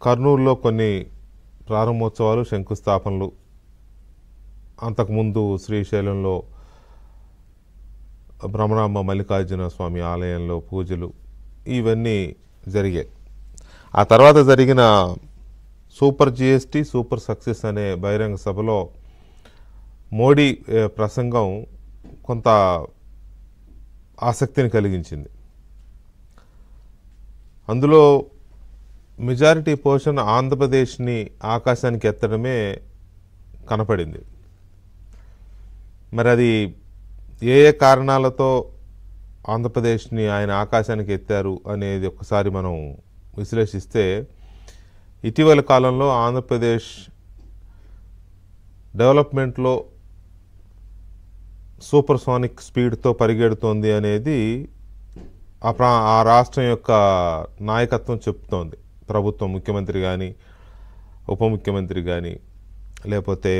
కర్నూలులో కొన్ని ప్రారంభోత్సవాలు, శంకుస్థాపనలు, అంతకుముందు శ్రీశైలంలో భ్రమరాంబ మల్లికార్జున స్వామి ఆలయంలో పూజలు ఇవన్నీ జరిగాయి. ఆ తర్వాత జరిగిన సూపర్ జిఎస్టీ సూపర్ సక్సెస్ అనే బహిరంగ సభలో మోడీ ప్రసంగం కొంత ఆసక్తిని కలిగించింది. అందులో మెజారిటీ పోర్షన్ ఆంధ్రప్రదేశ్ని ఆకాశానికి ఎత్తడమే కనపడింది. మరి అది ఏ ఏ కారణాలతో ఆంధ్రప్రదేశ్ని ఆయన ఆకాశానికి ఎత్తారు అనేది ఒకసారి మనం విశ్లేషిస్తే, ఇటీవల కాలంలో ఆంధ్రప్రదేశ్ డెవలప్మెంట్లో సూపర్ సోనిక్ స్పీడ్తో పరిగెడుతోంది అనేది ఆ రాష్ట్రం యొక్క నాయకత్వం చెప్తోంది. ప్రభుత్వం, ముఖ్యమంత్రి కానీ, ఉప ముఖ్యమంత్రి కానీ, లేకపోతే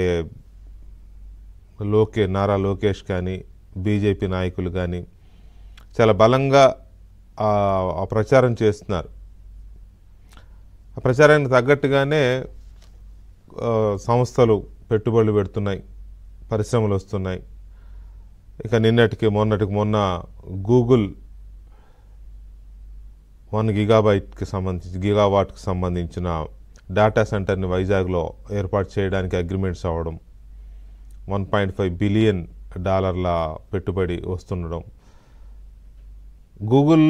నారా లోకేష్ కానీ, బీజేపీ నాయకులు కానీ చాలా బలంగా ఆ ప్రచారం చేస్తున్నారు. ఆ ప్రచారానికి తగ్గట్టుగానే సంస్థలు పెట్టుబడులు పెడుతున్నాయి, పరిశ్రమలు వస్తున్నాయి. ఇక మొన్న గూగుల్ 1 గిగావాట్కి సంబంధించిన డేటా సెంటర్ని వైజాగ్లో ఏర్పాటు చేయడానికి అగ్రిమెంట్స్ అవ్వడం, $1.5 బిలియన్ పెట్టుబడి వస్తుండడం, గూగుల్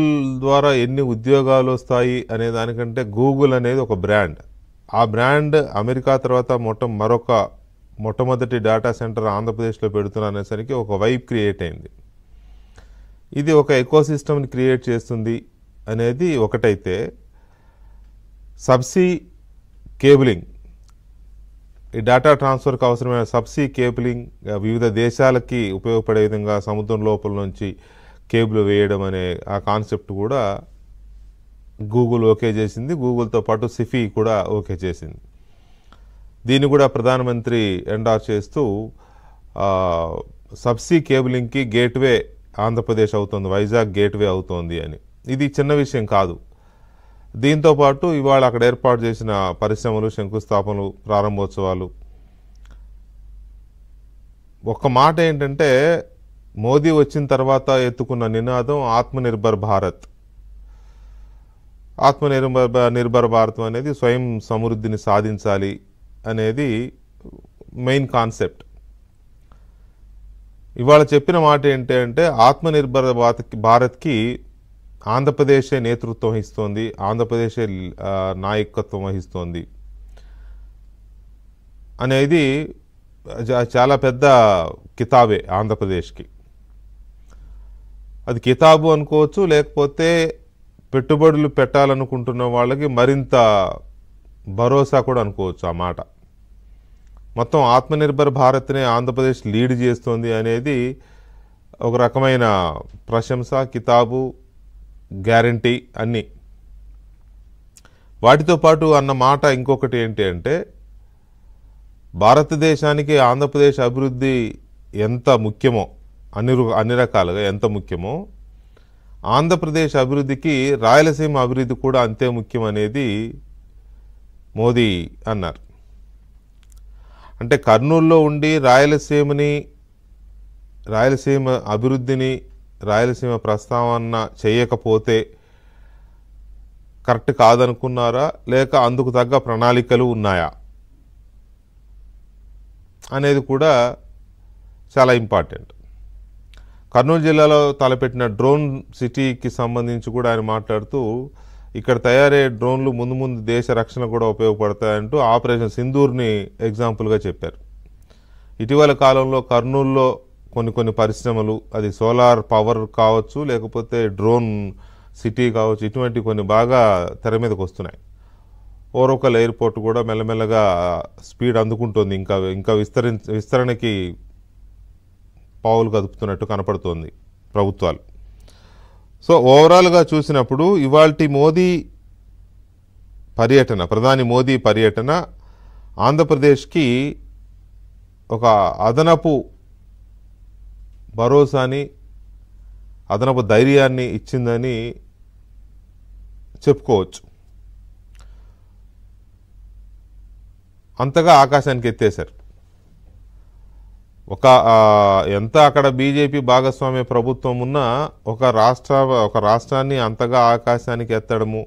ద్వారా ఎన్ని ఉద్యోగాలు వస్తాయి అనే దానికంటే గూగుల్ అనేది ఒక బ్రాండ్. ఆ బ్రాండ్ అమెరికా తర్వాత మొట్టమొదటి డేటా సెంటర్ ఆంధ్రప్రదేశ్లో పెడుతున్నారనేసరికి ఒక వైబ్ క్రియేట్ అయింది. ఇది ఒక ఎకోసిస్టమ్ని క్రియేట్ చేస్తుంది అనేది ఒకటైతే, సబ్సీ కేబులింగ్, ఈ డేటా ట్రాన్స్ఫర్కి అవసరమైన సబ్సీ కేబులింగ్ వివిధ దేశాలకి ఉపయోగపడే విధంగా సముద్రం లోపల నుంచి కేబుల్ వేయడం అనే ఆ కాన్సెప్ట్ కూడా గూగుల్ ఓకే చేసింది. గూగుల్తో పాటు సిఫీ కూడా ఓకే చేసింది. దీన్ని కూడా ప్రధానమంత్రి ఎండార్స్ చేస్తూ సబ్సీ కేబులింగ్కి గేట్వే ఆంధ్రప్రదేశ్ అవుతుంది, వైజాగ్ గేట్వే అవుతోంది అని. ఇది చిన్న విషయం కాదు. దీంతోపాటు ఇవాళ అక్కడ ఏర్పాటు చేసిన పరిశ్రమలు, శంకుస్థాపనలు, ప్రారంభోత్సవాలు, ఒక్క మాట ఏంటంటే, మోదీ వచ్చిన తర్వాత ఎత్తుకున్న నినాదం ఆత్మనిర్భర్ భారత్. ఆత్మనిర్భర్ భారత్ అనేది స్వయం సమృద్ధిని సాధించాలి అనేది మెయిన్ కాన్సెప్ట్. ఇవాళ చెప్పిన మాట ఏంటి అంటే, ఆత్మనిర్భర్ భారత్కి ఆంధ్రప్రదేశే నేతృత్వం వహిస్తోంది, ఆంధ్రప్రదేశే నాయకత్వం వహిస్తోంది అనేది చాలా పెద్ద కితాబే ఆంధ్రప్రదేశ్కి. అది కితాబు అనుకోవచ్చు, లేకపోతే పెట్టుబడులు పెట్టాలనుకుంటున్న వాళ్ళకి మరింత భరోసా కూడా అనుకోవచ్చు ఆ మాట. మొత్తం ఆత్మనిర్భర్ భారత్నే ఆంధ్రప్రదేశ్ లీడ్ చేస్తోంది అనేది ఒక రకమైన ప్రశంస, కితాబు, గ్యారంటీ అన్నీ. వాటితో పాటు అన్న మాట ఇంకొకటి ఏంటి అంటే, భారతదేశానికి ఆంధ్రప్రదేశ్ అభివృద్ధి ఎంత ముఖ్యమో, అన్ని రకాలుగా ఎంత ముఖ్యమో, ఆంధ్రప్రదేశ్ అభివృద్ధికి రాయలసీమ అభివృద్ధి కూడా అంతే ముఖ్యం అనేది మోదీ అన్నారు. అంటే కర్నూలులో ఉండి రాయలసీమ అభివృద్ధిని, రాయలసీమ ప్రస్తావన చేయకపోతే కరెక్ట్ కాదనుకున్నారా, లేక అందుకు తగ్గ ప్రణాళికలు ఉన్నాయా అనేది కూడా చాలా ఇంపార్టెంట్. కర్నూలు జిల్లాలో తలపెట్టిన డ్రోన్ సిటీకి సంబంధించి కూడా ఆయన మాట్లాడుతూ, ఇక్కడ తయారయ్యే డ్రోన్లు ముందు దేశ రక్షణ కూడా ఉపయోగపడతాయంటూ ఆపరేషన్ సింధూర్ని ఎగ్జాంపుల్గా చెప్పారు. ఇటీవల కాలంలో కర్నూలులో కొన్ని పరిశ్రమలు, అది సోలార్ పవర్ కావచ్చు, లేకపోతే డ్రోన్ సిటీ కావచ్చు, ఇటువంటి కొన్ని బాగా తెర మీదకి వస్తున్నాయి. ఓరోకల్ ఎయిర్పోర్ట్ కూడా మెల్లమెల్లగా స్పీడ్ అందుకుంటుంది, ఇంకా విస్తరణకి పావులు కదుపుతున్నట్టు కనపడుతోంది ప్రభుత్వాలు. సో ఓవరాల్గా చూసినప్పుడు ఇవాల్టి ప్రధాని మోదీ పర్యటన ఆంధ్రప్రదేశ్కి ఒక అదనపు భరోసాని, అదనపు ధైర్యాన్ని ఇచ్చిందని చెప్పుకోవచ్చు. అంతగా ఆకాశానికి ఎత్తేశారు. ఎంత అక్కడ బీజేపీ భాగస్వామ్య ప్రభుత్వం ఉన్నా ఒక రాష్ట్రాన్ని అంతగా ఆకాశానికి ఎత్తడము,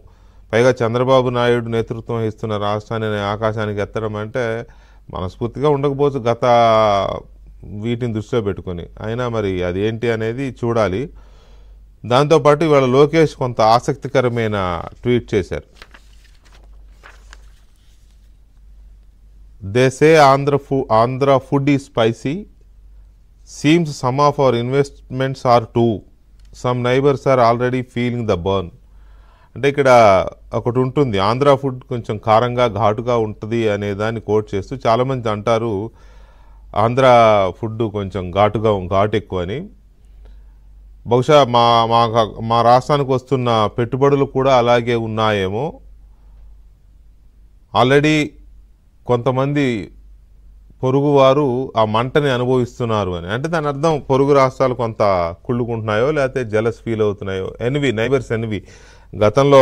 పైగా చంద్రబాబు నాయుడు నేతృత్వం వహిస్తున్న రాష్ట్రాన్ని ఆకాశానికి ఎత్తడం అంటే మనస్ఫూర్తిగా ఉండకపోవచ్చు వీటిని దృష్టిలో పెట్టుకొని. అయినా మరి అదేంటి అనేది చూడాలి. దాంతోపాటు ఇవాళ లోకేష్ కొంత ఆసక్తికరమైన ట్వీట్ చేశారు. They say Andhra food is spicy, seems some of our investments are too, some neighbours are already feeling the burn. అంటే ఇక్కడ ఒకటి ఉంటుంది, ఆంధ్ర ఫుడ్ కొంచెం కారంగా ఘాటుగా ఉంటుంది అనే దాన్ని కోట్ చేస్తూ చాలామంది అంటారు ఆంధ్ర ఫుడ్ కొంచెం ఘాటు ఎక్కువ అని. బహుశా మా రాష్ట్రానికి వస్తున్న పెట్టుబడులు కూడా అలాగే ఉన్నాయేమో. ఆల్రెడీ కొంతమంది పొరుగువారు ఆ మంటని అనుభవిస్తున్నారు అని. అంటే దాని అర్థం పొరుగు రాష్ట్రాలు కొంత కుళ్ళుకుంటున్నాయో లేకపోతే జలస్ ఫీల్ అవుతున్నాయో. నైబర్స్ ఎన్వి, గతంలో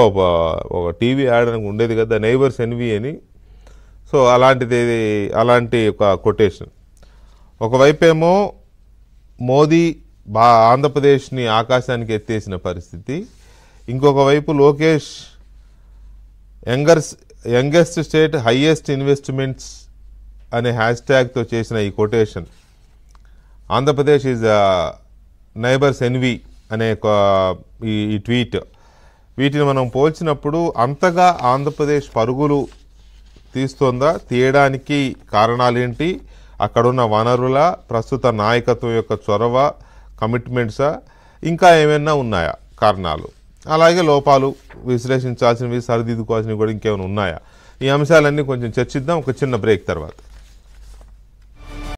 ఒక టీవీ యాడ్ అని ఉండేది కదా, నైబర్స్ ఎన్వి అని. సో అలాంటి ఒక కొటేషన్. ఒకవైపేమో మోదీ ఆంధ్రప్రదేశ్ని ఆకాశానికి ఎత్తేసిన పరిస్థితి, ఇంకొక వైపు Lokesh youngest state highest investments అనే హ్యాష్ట్యాగ్తో చేసిన ఈ quotation, Andhra Pradesh is neighbours envy అనే ఈ ట్వీట్, వీటిని మనం పోల్చినప్పుడు అంతగా ఆంధ్రప్రదేశ్ పరుగులు తీస్తోందా, తీయడానికి కారణాలేంటి, అక్కడున్న వనరుల, ప్రస్తుత నాయకత్వం యొక్క చొరవ, కమిట్మెంట్సా, ఇంకా ఏమైనా ఉన్నాయా కారణాలు, అలాగే లోపాలు విశ్లేషించాల్సినవి, సరిదిద్దుకోవాల్సినవి కూడా ఇంకేమైనా ఉన్నాయా? ఈ అంశాలన్నీ కొంచెం చర్చిద్దాం ఒక చిన్న బ్రేక్ తర్వాత.